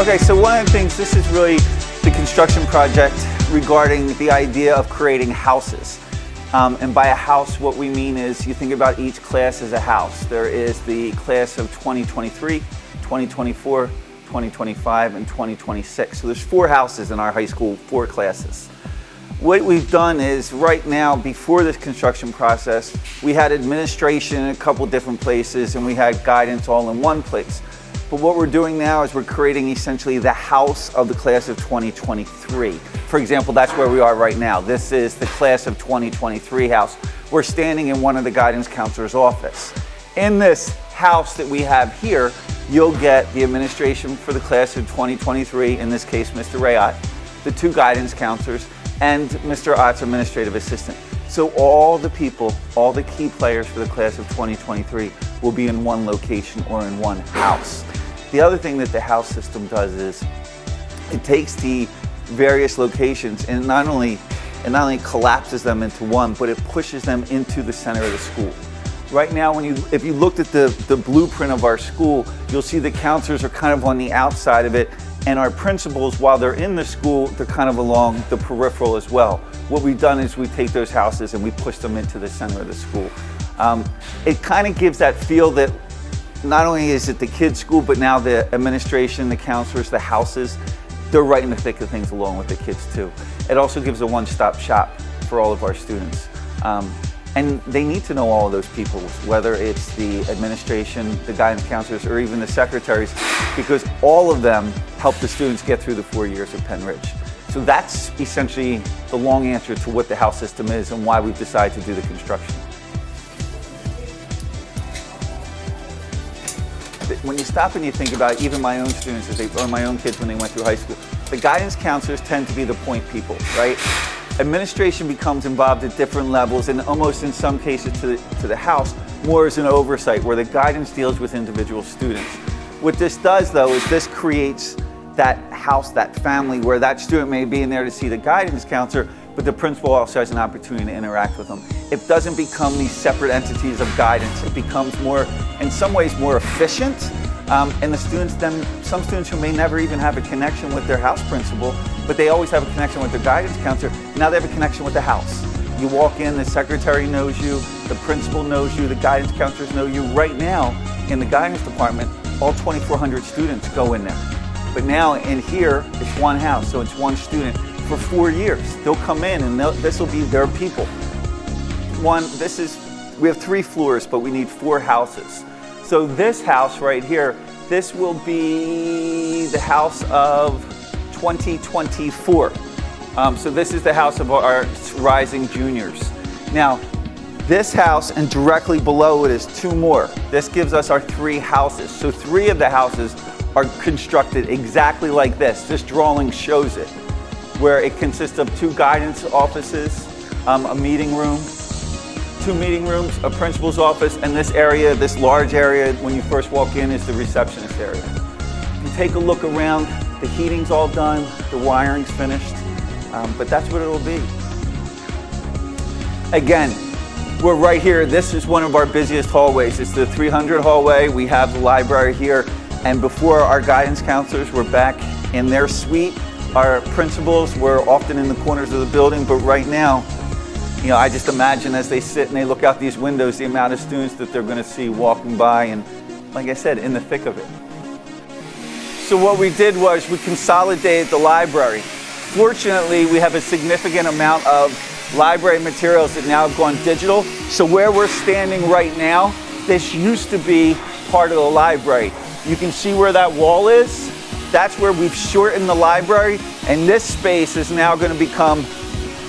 Okay, so one of the things, this is really the construction project regarding the idea of creating houses. And by a house, what we mean is you think about each class as a house. There is the class of 2023, 2024, 2025, and 2026. So there's 4 houses in our high school, 4 classes. What we've done is right now, before this construction process, we had administration in a couple different places and we had guidance all in one place. But what we're doing now is we're creating essentially the house of the class of 2023. For example, that's where we are right now. This is the class of 2023 house. We're standing in one of the guidance counselor's office. In this house that we have here, you'll get the administration for the class of 2023, in this case, Mr. Rayott, the 2 guidance counselors, and Mr. Ott's administrative assistant. So all the people, all the key players for the class of 2023 will be in one location or in one house. The other thing that the house system does is it takes the various locations and it not only collapses them into one, but it pushes them into the center of the school. Right now, if you looked at the blueprint of our school, you'll see the counselors are kind of on the outside of it, and our principals, while they're in the school, they're kind of along the peripheral as well. What we've done is we take those houses and we push them into the center of the school. It kind of gives that feel that not only is it the kids' school, but now the administration, the counselors, the houses, they're right in the thick of things along with the kids too. It also gives a one-stop shop for all of our students. And they need to know all of those people, whether it's the administration, the guidance counselors, or even the secretaries, because all of them help the students get through the 4 years of Pennridge. So that's essentially the long answer to what the house system is and why we've decided to do the construction. When you stop and you think about even my own students, or my own kids when they went through high school, the guidance counselors tend to be the point people, right? Administration becomes involved at different levels and almost in some cases to the house, more as an oversight where the guidance deals with individual students. What this does though is this creates that house, that family where that student may be in there to see the guidance counselor, but the principal also has an opportunity to interact with them. It doesn't become these separate entities of guidance. It becomes more, in some ways, more efficient. And the students then, some students who may never even have a connection with their house principal, but they always have a connection with their guidance counselor, now they have a connection with the house. You walk in, the secretary knows you, the principal knows you, the guidance counselors know you. Right now, in the guidance department, all 2,400 students go in there. But now in here, it's one house, so it's one student for 4 years. They'll come in and this will be their people. We have 3 floors, but we need 4 houses. So this house right here, this will be the house of 2024. So this is the house of our rising juniors. Now, this house and directly below it is 2 more. This gives us our 3 houses. So 3 of the houses are constructed exactly like this. This drawing shows it, where it consists of 2 guidance offices, a meeting room, 2 meeting rooms, a principal's office, and this area, this large area, when you first walk in, is the receptionist area. If you take a look around, the heating's all done, the wiring's finished, but that's what it'll be. Again, we're right here. This is one of our busiest hallways. It's the 300 hallway. We have the library here, and before our guidance counselors were back in their suite, our principals were often in the corners of the building, but right now, you know, I just imagine as they sit and they look out these windows, the amount of students that they're going to see walking by and, like I said, in the thick of it. So what we did was we consolidated the library. Fortunately, we have a significant amount of library materials that now have gone digital. So where we're standing right now, this used to be part of the library. You can see where that wall is. That's where we've shortened the library, and this space is now going to become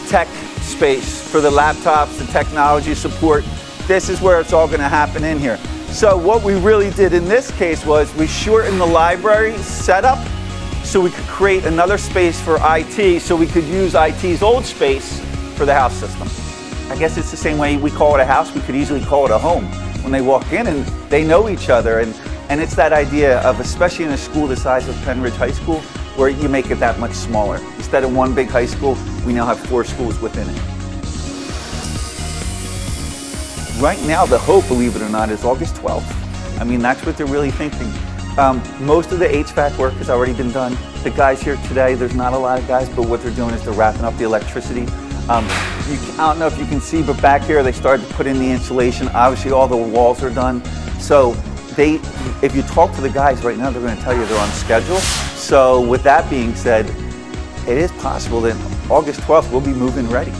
tech space for the laptops, the technology support. This is where it's all going to happen in here. So what we really did in this case was we shortened the library setup so we could create another space for IT, so we could use IT's old space for the house system. I guess it's the same way we call it a house, we could easily call it a home. When they walk in and they know each other, and it's that idea of, especially in a school the size of Pennridge High School, where you make it that much smaller. Instead of one big high school, we now have 4 schools within it. Right now, the hope, believe it or not, is August 12th. I mean, that's what they're really thinking. Most of the HVAC work has already been done. The guys here today, there's not a lot of guys, but what they're doing is they're wrapping up the electricity. I don't know if you can see, but back here they started to put in the insulation. Obviously all the walls are done. So if you talk to the guys right now, they're going to tell you they're on schedule. So with that being said, it is possible that August 12th we'll be move-in ready.